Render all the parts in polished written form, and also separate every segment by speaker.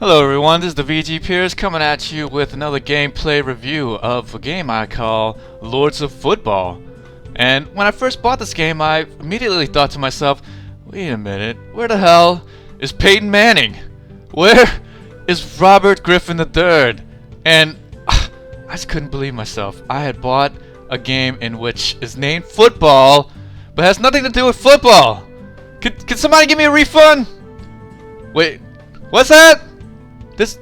Speaker 1: Hello everyone, this is the VG Peers coming at you with another gameplay review of a game I call Lords of Football. And when I first bought this game, I immediately thought to myself, wait a minute, where the hell is Peyton Manning? Where is Robert Griffin III? And I just couldn't believe myself. I had bought a game in which is named football, but has nothing to do with football. Could somebody give me a refund? Wait, what's that? This,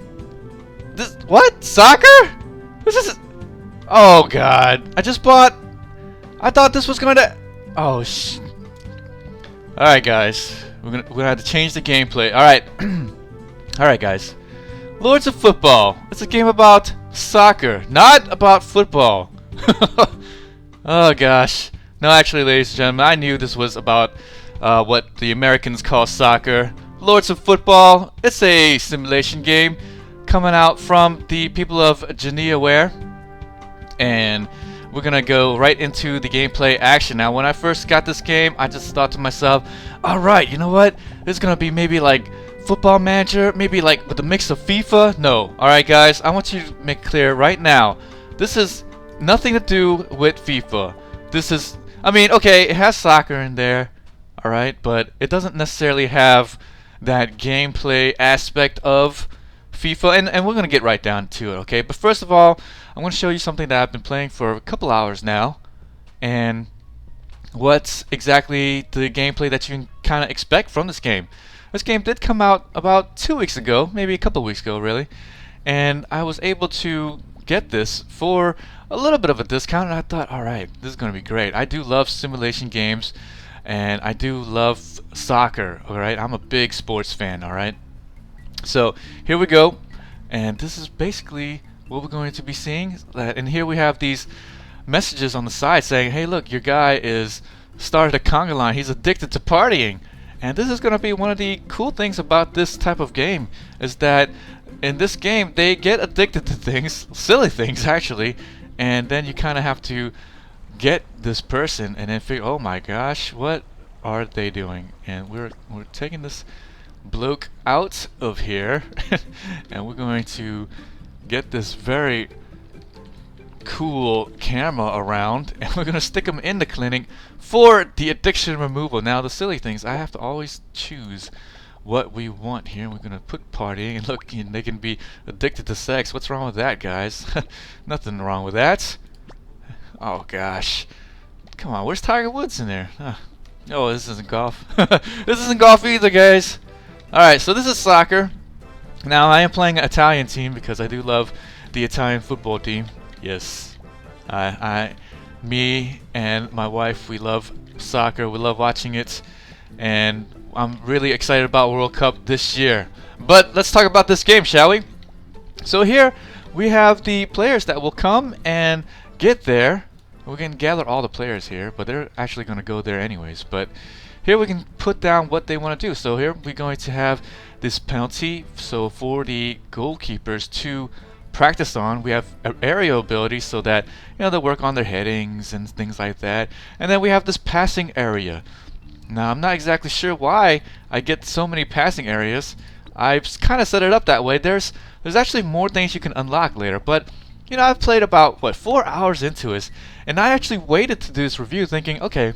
Speaker 1: what? Soccer? This is, oh god. I thought this was going to, oh Alright guys, we're gonna have to change the gameplay. Alright. Alright guys. Lords of Football. It's a game about soccer, not about football. Oh gosh. No, actually, ladies and gentlemen, I knew this was about what the Americans call soccer. Lords of Football, it's a simulation game coming out from the people of GeniaWare, and we're gonna go right into the gameplay action. Now, when I first got this game, I just thought to myself, alright, you know what, this is gonna be maybe like Football Manager, maybe like with a mix of FIFA. No, alright guys, I want you to make clear right now, this is nothing to do with FIFA. This is, I mean, okay, it has soccer in there, alright, but it doesn't necessarily have that gameplay aspect of FIFA, and we're going to get right down to it, okay? But first of all, I'm going to show you something that I've been playing for a couple hours now, and what's exactly the gameplay that you can kind of expect from this game. This game did come out about 2 weeks ago, maybe a couple weeks ago really, and I was able to get this for a little bit of a discount, and I thought, alright, this is going to be great. I do love simulation games, and I do love soccer, alright? I'm a big sports fan, alright? So here we go, and this is basically what we're going to be seeing. And here we have these messages on the side saying, hey look, your guy is started a conga line, he's addicted to partying. And this is going to be one of the cool things about this type of game, is that in this game they get addicted to things, silly things actually, and then you kind of have to get this person and then figure, oh my gosh, what are they doing? And we're taking this bloke out of here and we're going to get this very cool camera around, and we're going to stick him in the clinic for the addiction removal. Now the silly things, I have to always choose what we want here. We're going to put partying, and look, they can be addicted to sex. What's wrong with that, guys? Nothing wrong with that. Oh gosh, come on, where's Tiger Woods in there? Oh, this isn't golf. This isn't golf either, guys. Alright, so this is soccer. Now I am playing an Italian team because I do love the Italian football team. Yes, me and my wife, we love soccer, we love watching it, and I'm really excited about World Cup this year. But let's talk about this game, shall we? So here we have the players that will come and get there. We can gather all the players here, but they're actually going to go there anyways. But here we can put down what they want to do. So here we're going to have this penalty. So for the goalkeepers to practice on, we have aerial ability so that, you know, they work on their headings and things like that. And then we have this passing area. Now I'm not exactly sure why I get so many passing areas. I've kind of set it up that way. There's actually more things you can unlock later, but you know, I've played about, what, 4 hours into it, and I actually waited to do this review thinking, okay,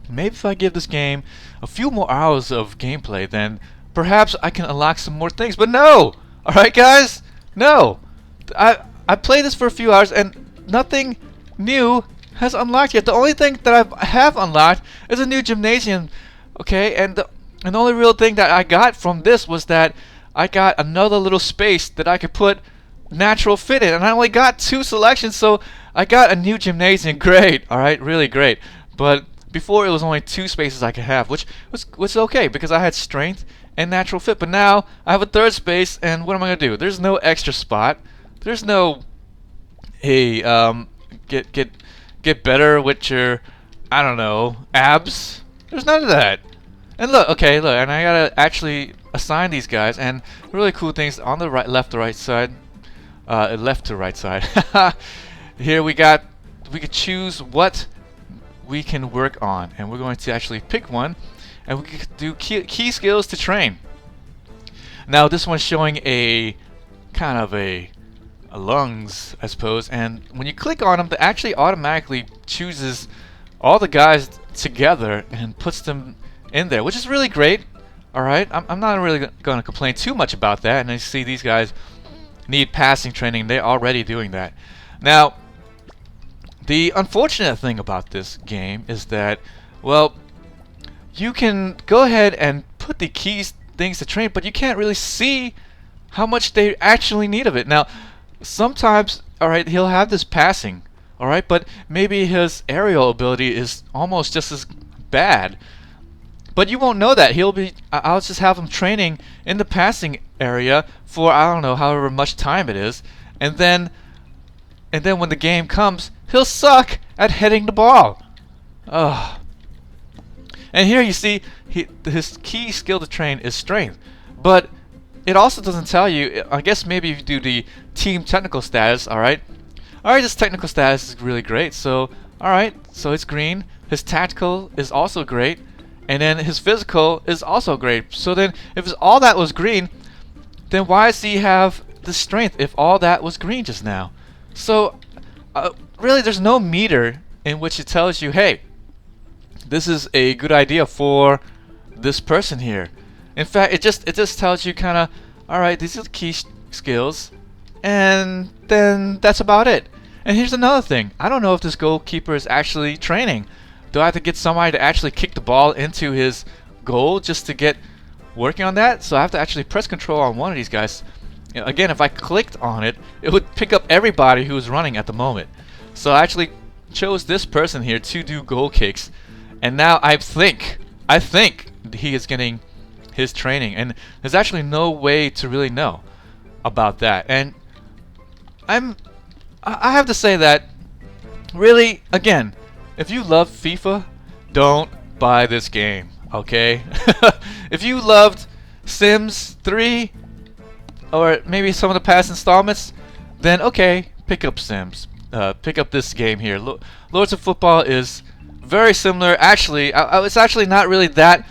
Speaker 1: maybe if I give this game a few more hours of gameplay, then perhaps I can unlock some more things. But no! Alright guys? No! I played this for a few hours and nothing new has unlocked yet. The only thing that I have unlocked is a new gymnasium, okay? And the only real thing that I got from this was that I got another little space that I could put natural fit in, and I only got 2 selections, so I got a new gymnasium. Great, alright, really great. But before it was only 2 spaces I could have, which was okay because I had strength and natural fit. But now I have a 3rd space, and what am I gonna do? There's no extra spot. There's no, hey, get better with your, I don't know, abs. There's none of that. And look, okay, look, and I gotta actually assign these guys, and really cool things on the right, left to right side. Left to right side. Here we could choose what we can work on, and we're going to actually pick one, and we could do key skills to train. Now this one's showing a kind of a lungs, I suppose, and when you click on them, it actually automatically chooses all the guys together and puts them in there, which is really great. Alright, I'm not really going to complain too much about that, and I see these guys need passing training. They're already doing that. Now, the unfortunate thing about this game is that, well, you can go ahead and put the keys things to train, but you can't really see how much they actually need of it. Now, sometimes, alright, he'll have this passing, alright, but maybe his aerial ability is almost just as bad. But you won't know that. I'll just have him training in the passing area for, I don't know, however much time it is, and then when the game comes, he'll suck at heading the ball. Ugh. And here you see his key skill to train is strength, but it also doesn't tell you. I guess maybe if you do the team technical status, alright, this technical status is really great. So alright, so it's green. His tactical is also great. And then his physical is also great. So then, if all that was green, then why does he have the strength if all that was green just now? So, really, there's no meter in which it tells you, hey, this is a good idea for this person here. In fact, it just tells you kind of, all right, these are the key skills, and then that's about it. And here's another thing: I don't know if this goalkeeper is actually training. Do I have to get somebody to actually kick the ball into his goal just to get working on that? So I have to actually press control on one of these guys. You know, again, if I clicked on it, it would pick up everybody who's running at the moment. So I actually chose this person here to do goal kicks, and now I think he is getting his training, and there's actually no way to really know about that. And I have to say that, really, again, if you love FIFA, don't buy this game, okay? If you loved Sims 3, or maybe some of the past installments, then okay, pick up Sims. Pick up this game here. Lords of Football is very similar. Actually, it's actually not really that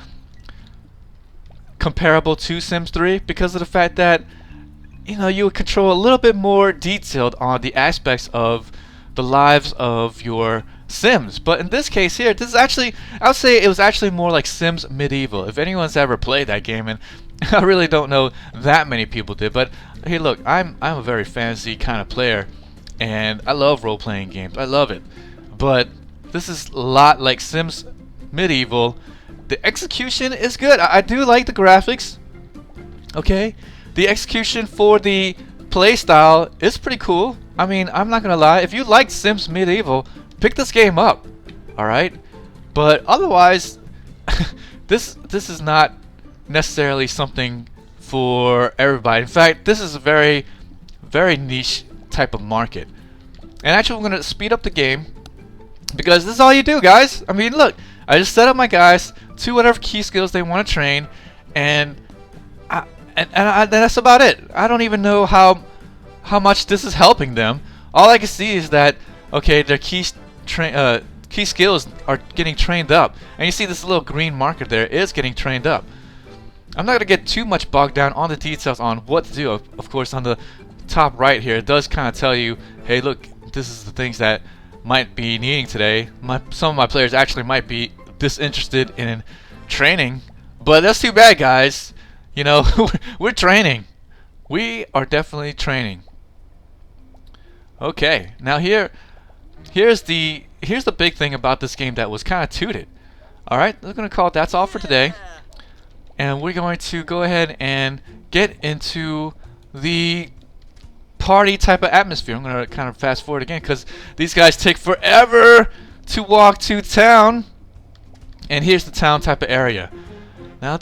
Speaker 1: comparable to Sims 3 because of the fact that, you know, you would control a little bit more detailed on the aspects of the lives of your Sims. But in this case here, this is actually, I would say it was actually more like Sims Medieval, if anyone's ever played that game, and I really don't know that many people did. But hey, look, I'm a very fantasy kind of player, and I love role-playing games. I love it. But this is a lot like Sims Medieval. The execution is good. I do like the graphics. Okay, the execution for the playstyle is pretty cool. I mean, I'm not gonna lie. If you liked Sims Medieval, pick this game up. All right, but otherwise, this is not necessarily something for everybody. In fact, this is a very, very niche type of market. And actually, we're gonna speed up the game because this is all you do, guys. I mean, look, I just set up my guys to whatever key skills they want to train, and that's about it. I don't even know how much this is helping them. All I can see is that, okay, their key skills are getting trained up, and you see this little green marker there is getting trained up. I'm not going to get too much bogged down on the details on what to do. Of course, on the top right here, it does kind of tell you, hey, look, this is the things that might be needing today. Some of my players actually might be disinterested in training, but that's too bad, guys. You know, we're training. We are definitely training. Okay, now here's the big thing about this game that was kind of tooted. All right, we're gonna call it that's all for today, and we're going to go ahead and get into the party type of atmosphere. I'm gonna kind of fast forward again because these guys take forever to walk to town, and here's the town type of area. Now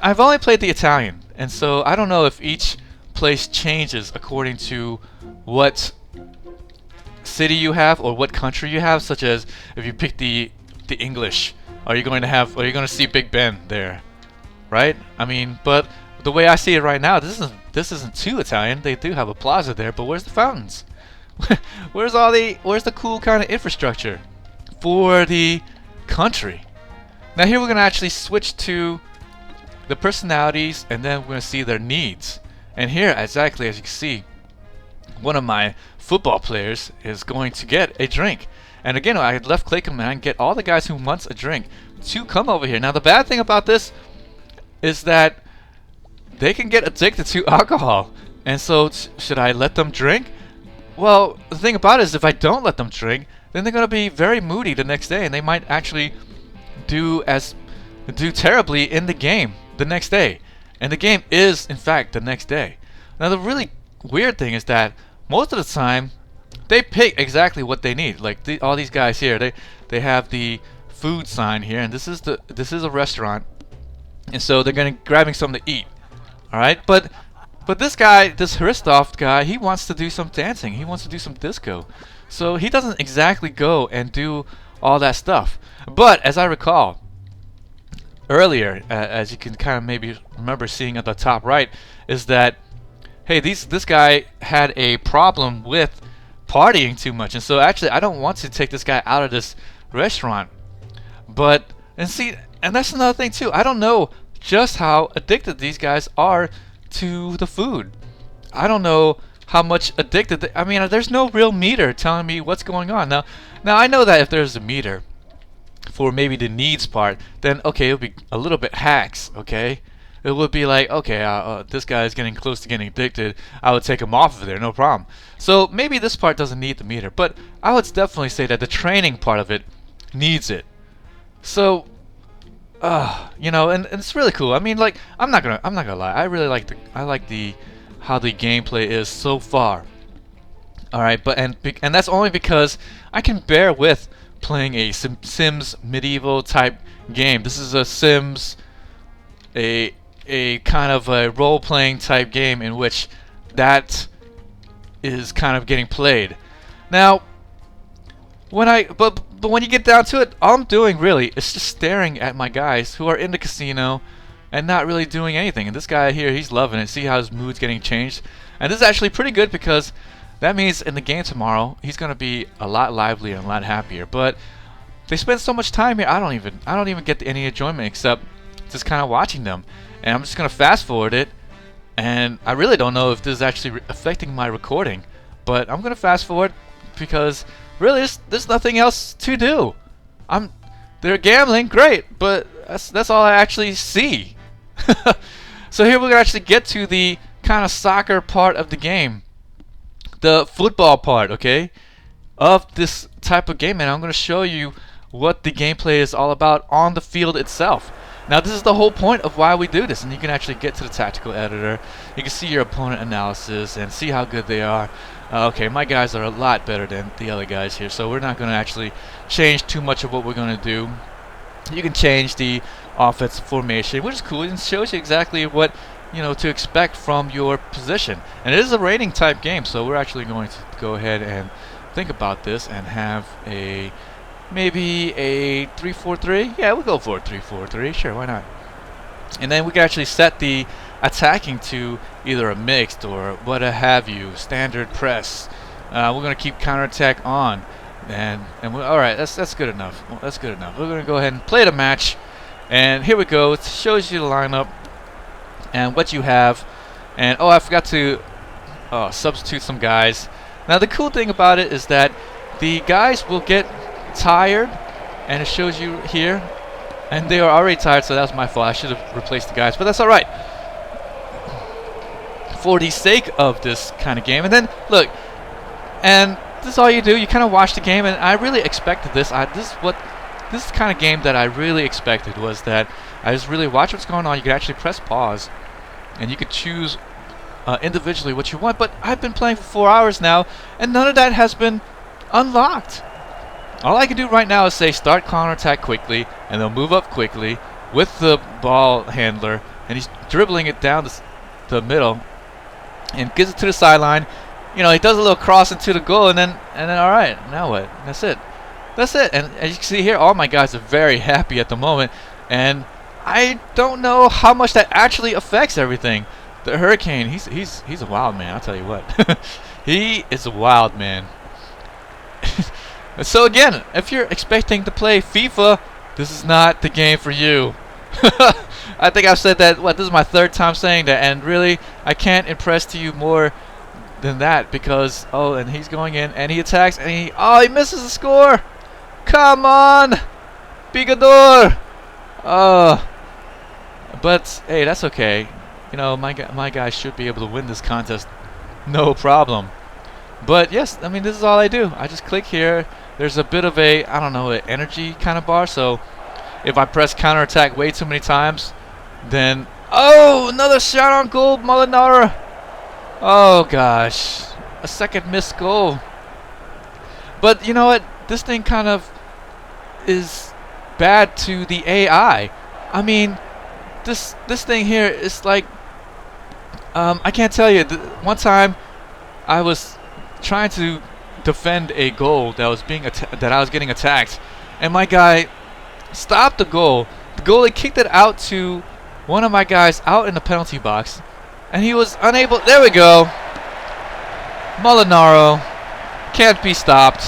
Speaker 1: I've only played the Italian, and so I don't know if each place changes according to what city you have or what country you have. Such as if you pick the English, are you going to see Big Ben there, right? I mean, but the way I see it right now, this isn't too Italian. They do have a plaza there, but where's the fountains? where's the cool kind of infrastructure for the country? Now here we're gonna actually switch to the personalities, and then we're going to see their needs. And here, exactly as you can see, one of my football players is going to get a drink. And again, I left click him and I can get all the guys who wants a drink to come over here. Now the bad thing about this is that they can get addicted to alcohol. And so should I let them drink? Well, the thing about it is if I don't let them drink, then they're going to be very moody the next day and they might actually do terribly in the game the next day. And the game is in fact the next day. Now the really weird thing is that most of the time they pick exactly what they need. Like all these guys here, they have the food sign here, and this is a restaurant, and so they're grabbing something to eat. All right, but this guy, this Hristov guy, he wants to do some dancing. He wants to do some disco, so he doesn't exactly go and do all that stuff. But as I recall earlier, as you can kind of maybe remember seeing at the top right, is that hey, this guy had a problem with partying too much, and so actually I don't want to take this guy out of this restaurant. But and that's another thing too. I don't know just how addicted these guys are to the food. I don't know how much addicted I mean, there's no real meter telling me what's going on. Now I know that if there's a meter for maybe the needs part, then okay, it'll be a little bit hacks, okay? It would be like, okay, this guy is getting close to getting addicted. I would take him off of there, no problem. So maybe this part doesn't need the meter, but I would definitely say that the training part of it needs it. So, you know, and it's really cool. I mean, like, I'm not gonna lie. I really like how the gameplay is so far. All right, but and that's only because I can bear with playing a Sims medieval type game. This is a Sims, a kind of a role-playing type game in which that is kind of getting played. Now, but when you get down to it, all I'm doing really is just staring at my guys who are in the casino and not really doing anything. And this guy here, he's loving it. See how his mood's getting changed? And this is actually pretty good because that means in the game tomorrow he's gonna be a lot livelier and a lot happier. But they spend so much time here, I don't even get any enjoyment except just kind of watching them. And I'm just gonna fast forward it, and I really don't know if this is actually affecting my recording, but I'm gonna fast forward because really there's nothing else to do. They're gambling, great, but that's all I actually see. So here we're gonna actually get to the kind of soccer part of the game, the football part, okay, of this type of game, and I'm gonna show you what the gameplay is all about on the field itself. Now this is the whole point of why we do this, and you can actually get to the tactical editor. You can see your opponent analysis and see how good they are. Okay, my guys are a lot better than the other guys here, so we're not going to actually change too much of what we're going to do. You can change the offensive formation, which is cool, and shows you exactly what to expect from your position. And it is a rating type game, so we're actually going to go ahead and think about this and have maybe a 3-4-3. Yeah, we'll go for a 3-4-3. Sure, why not? And then we can actually set the attacking to either a mixed or what have you, standard press. We're gonna keep counterattack on, and all right, that's good enough. Well, that's good enough. We're gonna go ahead and play the match, and here we go. It shows you the lineup and what you have. And oh, I forgot to substitute some guys. Now the cool thing about it is that the guys will get tired, and it shows you here, and they are already tired, so that was my fault. I should have replaced the guys, but that's alright for the sake of this kind of game. And then look, and this is all you do, you kind of watch the game, and I really expected this. This is the kind of game that I really expected, was that I just really watch what's going on. You could actually press pause and you could choose individually what you want, but I've been playing for 4 hours now and none of that has been unlocked. All I can do right now is say start counterattack quickly, and they'll move up quickly with the ball handler, and he's dribbling it down the middle and gives it to the sideline. He does a little cross into the goal, and then all right, now what? That's it. And as you can see here, all my guys are very happy at the moment, and I don't know how much that actually affects everything. The Hurricane, he's a wild man, I'll tell you what. He is a wild man. So again, if you're expecting to play FIFA, this is not the game for you. I think I've said that, this is my third time saying that, and really, I can't impress to you more than that because, and he's going in, and he attacks, and he misses the score! Come on! Bigador! But, hey, that's okay. You know, my guy should be able to win this contest, no problem. But, yes, I mean, this is all I do. I just click here. There's a bit of an energy kind of bar, so if I press counterattack way too many times, then... Oh! Another shot on goal, Molinaro! Oh, gosh. A second missed goal. But, you know what? This thing kind of is bad to the AI. I mean, this thing here is like... I can't tell you. One time, I was trying to defend a goal that I was getting attacked, and my guy stopped the goal. The goalie kicked it out to one of my guys out in the penalty box, and he was unable. There we go. Molinaro can't be stopped,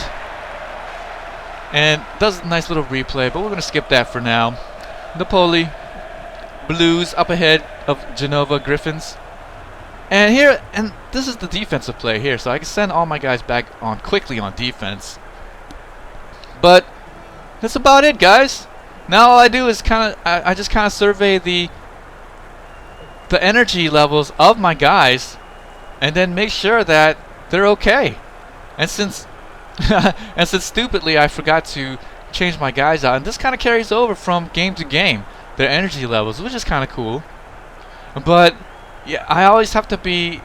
Speaker 1: and does a nice little replay, but we're gonna skip that for now. Napoli Blues up ahead of Genova Griffins. And this is the defensive play here, so I can send all my guys back on quickly on defense. But that's about it, guys. Now all I do is I just kind of survey the energy levels of my guys, and then make sure that they're okay. And since stupidly I forgot to change my guys out, and this kind of carries over from game to game, their energy levels, which is kind of cool. But yeah, I always have to be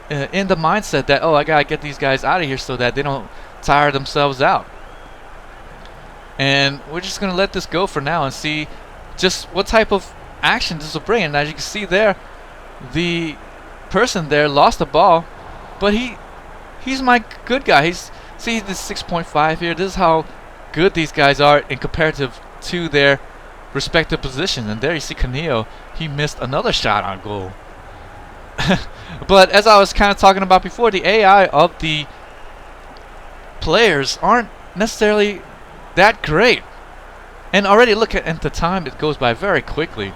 Speaker 1: in the mindset that, I gotta get these guys out of here so that they don't tire themselves out. And we're just gonna let this go for now and see just what type of action this will bring. And as you can see there, the person there lost the ball, but he's my good guy. See this 6.5 here. This is how good these guys are in comparative to their respective positions. And there you see Canio. He missed another shot on goal. But as I was kind of talking about before, the AI of the players aren't necessarily that great. And already look at the time, it goes by very quickly.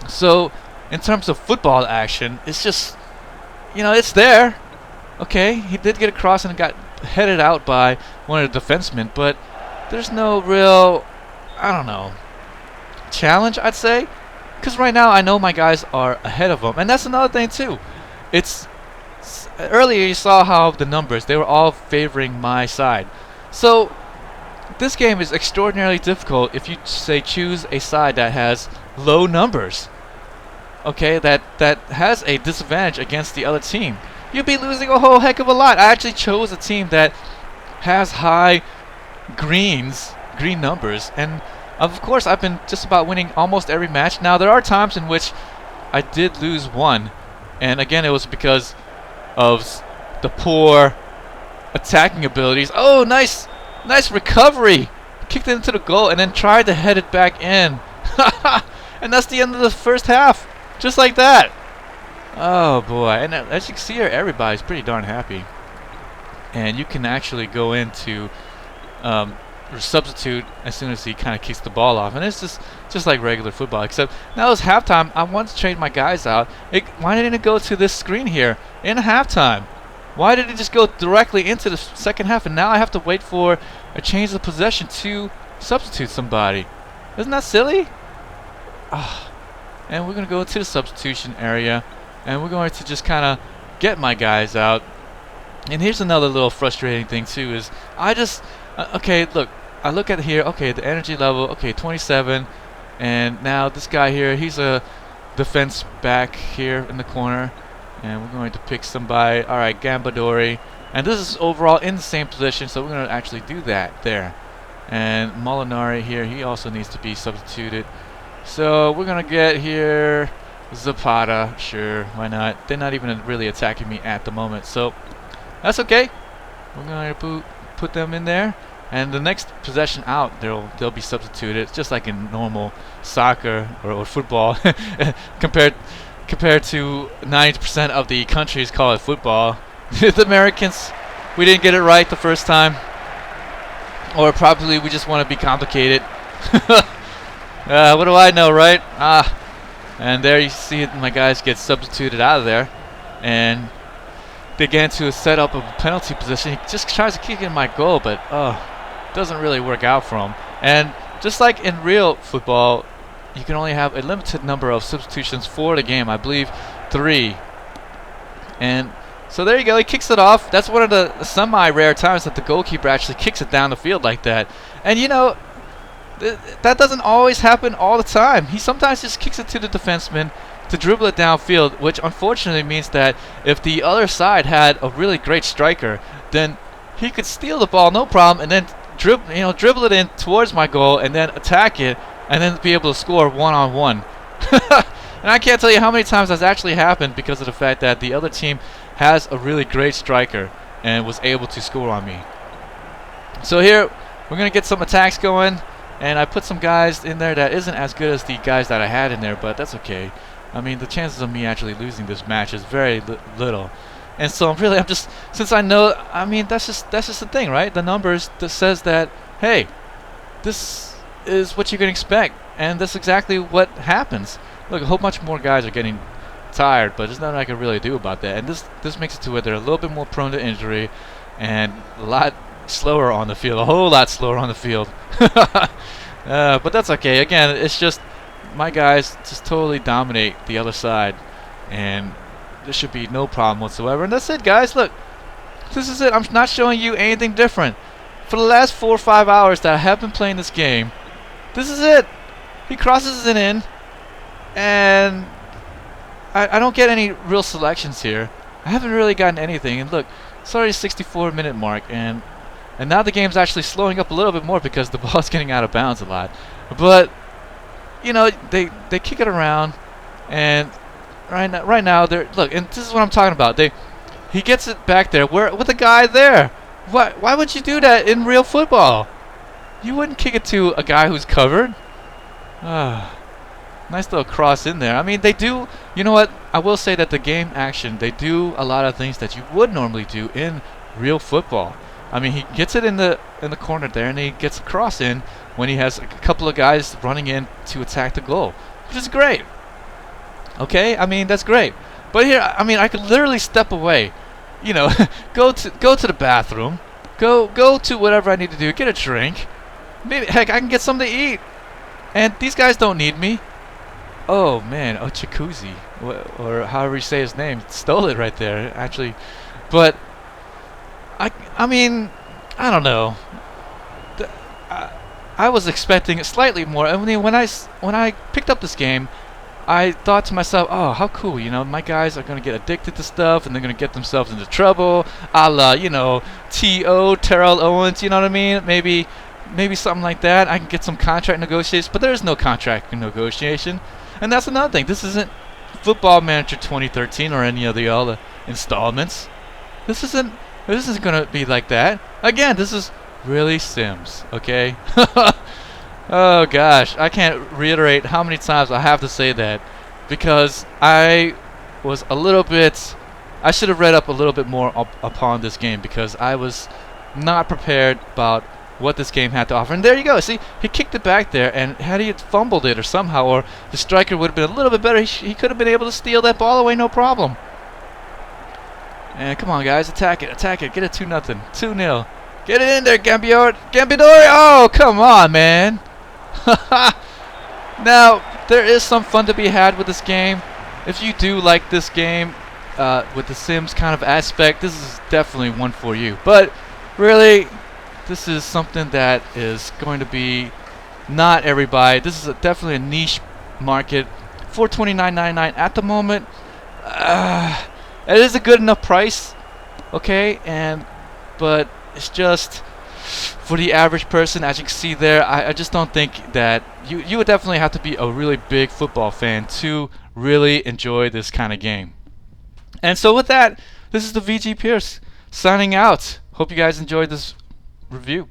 Speaker 1: So in terms of football action, it's just, it's there. Okay, he did get across and got headed out by one of the defensemen, but there's no real, challenge, I'd say. Because right now I know my guys are ahead of them, and that's another thing too. Earlier you saw how the numbers, they were all favoring my side. So this game is extraordinarily difficult if you choose a side that has low numbers. Okay, that has a disadvantage against the other team. You'd be losing a whole heck of a lot. I actually chose a team that has high green numbers, and of course, I've been just about winning almost every match. Now, there are times in which I did lose one. And again, it was because of the poor attacking abilities. Oh, nice recovery. Kicked it into the goal and then tried to head it back in. And that's the end of the first half. Just like that. Oh, boy. And as you can see here, everybody's pretty darn happy. And you can actually go into... substitute as soon as he kind of kicks the ball off, and it's just like regular football, except now it's halftime. I want to change my guys out. Why didn't it go to this screen here in halftime? Why did it just go directly into the second half, and now I have to wait for a change of possession to substitute somebody? Isn't that silly? And we're gonna go to the substitution area, and we're going to just kind of get my guys out. And here's another little frustrating thing too, is I just okay, look, I look at here, okay, the energy level, okay, 27, and now this guy here, he's a defense back here in the corner, and we're going to pick somebody. Alright, Gambadori, and this is overall in the same position, so we're going to actually do that there. And Molinari here, he also needs to be substituted. So we're going to get here Zapata, sure, why not? They're not even really attacking me at the moment, so that's okay. We're going to put them in there. And the next possession out, they'll be substituted. It's just like in normal soccer or football. compared to 90% of the countries call it football. The Americans, we didn't get it right the first time. Or probably we just want to be complicated. What do I know, right? And there you see my guys get substituted out of there, and they get into a setup of a penalty position. He just tries to kick in my goal, but doesn't really work out for him. And just like in real football, you can only have a limited number of substitutions for the game. I believe 3. And so there you go. He kicks it off. That's one of the semi-rare times that the goalkeeper actually kicks it down the field like that. And you know, that doesn't always happen all the time. He sometimes just kicks it to the defenseman to dribble it downfield, which unfortunately means that if the other side had a really great striker, then he could steal the ball no problem, and then dribble it in towards my goal, and then attack it, and then be able to score one-on-one. And I can't tell you how many times that's actually happened because of the fact that the other team has a really great striker and was able to score on me. So here we're gonna get some attacks going, and I put some guys in there that isn't as good as the guys that I had in there, but that's okay. I mean, the chances of me actually losing this match is very little. And so I'm just, since I know, I mean, that's just the thing, right? The numbers that says that, hey, this is what you can expect, and that's exactly what happens. Look, a whole bunch more guys are getting tired, but there's nothing I can really do about that. And this makes it to where they're a little bit more prone to injury and a lot slower on the field, a whole lot slower on the field. But that's okay. Again, it's just my guys just totally dominate the other side, and there should be no problem whatsoever. And that's it, guys. Look, this is it. I'm not showing you anything different. For the last 4 or 5 hours that I have been playing this game, this is it. He crosses it in, and I don't get any real selections here. I haven't really gotten anything. And look, it's already 64-minute mark, and now the game's actually slowing up a little bit more because the ball's getting out of bounds a lot. But you know, they kick it around, and right now they're, look, and this is what I'm talking about. He gets it back there with the guy there. Why would you do that in real football? You wouldn't kick it to a guy who's covered. Nice little cross in there. I mean, they do, you know what? I will say that the game action, they do a lot of things that you would normally do in real football. I mean, he gets it in the corner there, and he gets a cross in when he has a couple of guys running in to attack the goal, which is great. Okay, I mean, that's great. But here, I mean, I could literally step away, you know, go to the bathroom, go to whatever I need to do, get a drink, maybe heck, I can get something to eat, and these guys don't need me. Oh man, Ochikuzi, or however you say his name, stole it right there, actually. But I mean, I don't know. I was expecting slightly more. I mean, when I picked up this game, I thought to myself, oh, how cool, you know, my guys are going to get addicted to stuff, and they're going to get themselves into trouble, a la, you know, T.O., Terrell Owens, you know what I mean? Maybe something like that. I can get some contract negotiations, but there is no contract negotiation. And that's another thing. This isn't Football Manager 2013 or any of the other installments. This isn't going to be like that. Again, this is really Sims, okay? Oh gosh, I can't reiterate how many times I have to say that, because I was a little bit, I should have read up a little bit more upon this game, because I was not prepared about what this game had to offer. And there you go. See, he kicked it back there, and had he fumbled it or somehow, or the striker would have been a little bit better, he could have been able to steal that ball away, no problem. And come on, guys, attack it, get it 2-0, 2-0. Get it in there, Gambidori. Oh, come on, man. Now, there is some fun to be had with this game. If you do like this game with the Sims kind of aspect, this is definitely one for you. But really, this is something that is going to be not everybody. This is definitely a niche market. For $29.99 at the moment. It is a good enough price, okay, but it's just for the average person, as you can see there. I just don't think that you would definitely have to be a really big football fan to really enjoy this kind of game. And so with that, this is the VG Pierce signing out. Hope you guys enjoyed this review.